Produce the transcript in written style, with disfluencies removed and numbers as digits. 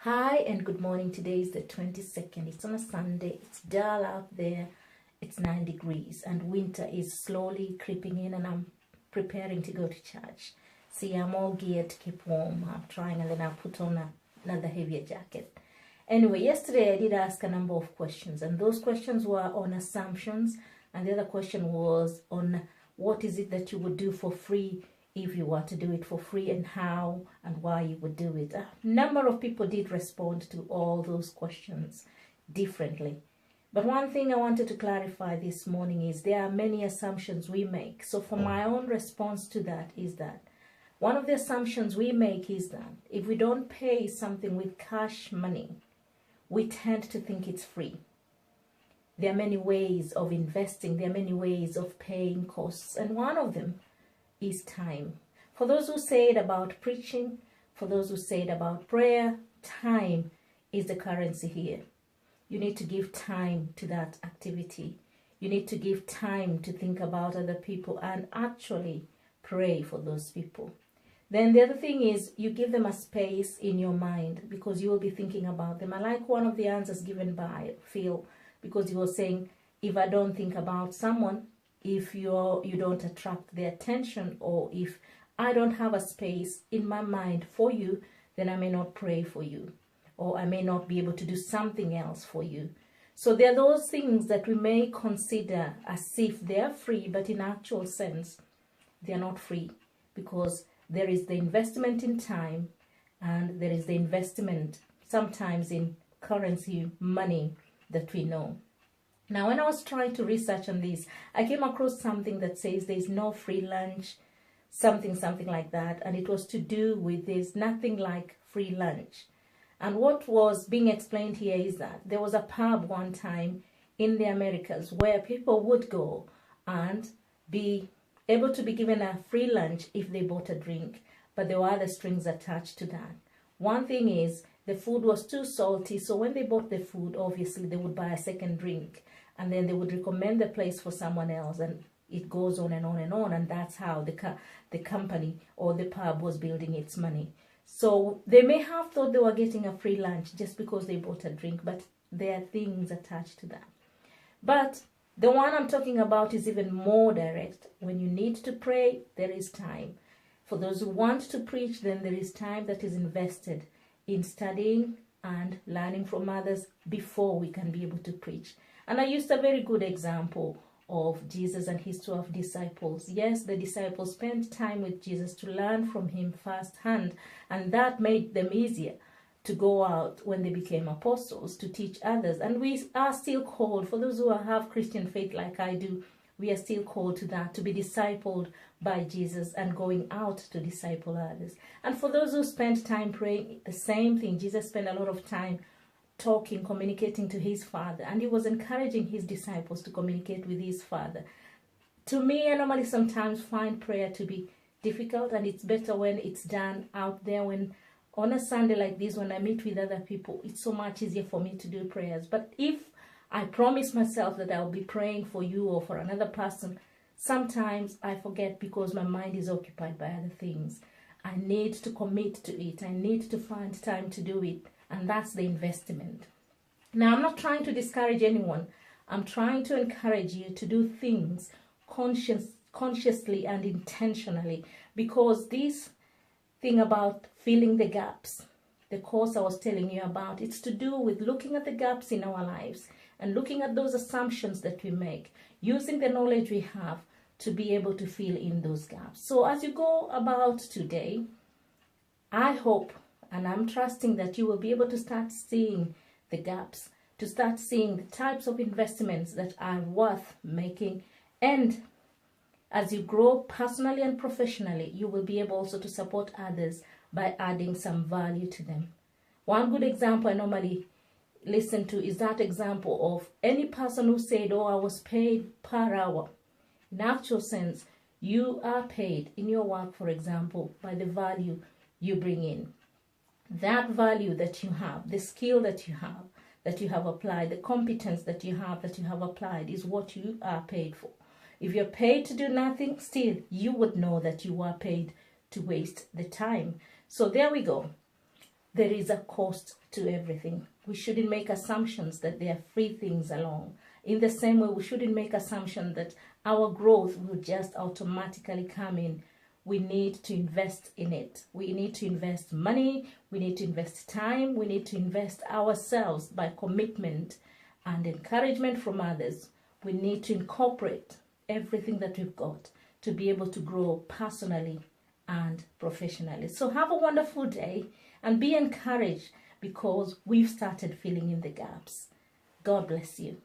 Hi and good morning. Today is the 22nd. It's on a Sunday. It's dull out there. It's 9 degrees and winter is slowly creeping in, and I'm preparing to go to church. See, I'm all geared to keep warm. I'm trying, and then I'll put on another heavier jacket. Anyway, yesterday I did ask a number of questions, and those questions were on assumptions, and the other question was on what is it that you would do for free if you were to do it for free, and how and why you would do it. A number of people did respond to all those questions differently. But one thing I wanted to clarify this morning is there are many assumptions we make. So for my own response to that is that one of the assumptions we make is that if we don't pay something with cash money, we tend to think it's free. There are many ways of investing. There are many ways of paying costs. And one of them is time. For those who say it about preaching, for those who say it about prayer, time is the currency here. You need to give time to that activity. You need to give time to think about other people and actually pray for those people. Then the other thing is you give them a space in your mind because you will be thinking about them. I like one of the answers given by Phil, because he was saying, if I don't think about someone, if you don't attract their attention, or if I don't have a space in my mind for you, then I may not pray for you, or I may not be able to do something else for you. So there are those things that we may consider as if they're free, but in actual sense, they're not free, because there is the investment in time and there is the investment sometimes in currency, money that we know. Now, when I was trying to research on this, I came across something that says there's no free lunch, something like that. And it was to do with there's nothing like free lunch. And what was being explained here is that there was a pub one time in the Americas where people would go and be able to be given a free lunch if they bought a drink. But there were other strings attached to that. One thing is the food was too salty. So when they bought the food, obviously they would buy a second drink. And then they would recommend the place for someone else, and it goes on and on and on. And that's how the company or the pub was building its money. So they may have thought they were getting a free lunch just because they bought a drink, but there are things attached to that. But the one I'm talking about is even more direct. When you need to pray, there is time. For those who want to preach, then there is time that is invested in studying and learning from others before we can be able to preach. And I used a very good example of Jesus and his 12 disciples. Yes, the disciples spent time with Jesus to learn from him firsthand, and that made them easier to go out when they became apostles to teach others. And we are still called, for those who have Christian faith like I do, we are still called to that, to be discipled by Jesus and going out to disciple others. And for those who spent time praying, the same thing. Jesus spent a lot of time talking, communicating to his Father, and he was encouraging his disciples to communicate with his Father. To me, I normally sometimes find prayer to be difficult, and it's better when it's done out there. When on a Sunday like this, when I meet with other people, it's so much easier for me to do prayers. But if I promise myself that I'll be praying for you or for another person, sometimes I forget because my mind is occupied by other things. I need to commit to it. I need to find time to do it. And that's the investment. Now, I'm not trying to discourage anyone. I'm trying to encourage you to do things consciously and intentionally, because this thing about filling the gaps, the course I was telling you about, it's to do with looking at the gaps in our lives and looking at those assumptions that we make, using the knowledge we have to be able to fill in those gaps. So as you go about today, I hope and I'm trusting that you will be able to start seeing the gaps, to start seeing the types of investments that are worth making. And as you grow personally and professionally, you will be able also to support others by adding some value to them. One good example I normally listen to is that example of any person who said, oh, I was paid per hour. In actual sense, you are paid in your work, for example, by the value you bring in. That value that you have, the skill that you have applied, the competence that you have applied is what you are paid for. If you're paid to do nothing, still you would know that you are paid to waste the time. So there we go. there is a cost to everything. We shouldn't make assumptions that there are free things along. In the same way, we shouldn't make assumption that our growth will just automatically come in. We need to invest in it. We need to invest money. We need to invest time. We need to invest ourselves by commitment and encouragement from others. We need to incorporate everything that we've got to be able to grow personally and professionally. So have a wonderful day and be encouraged, because we've started filling in the gaps. God bless you.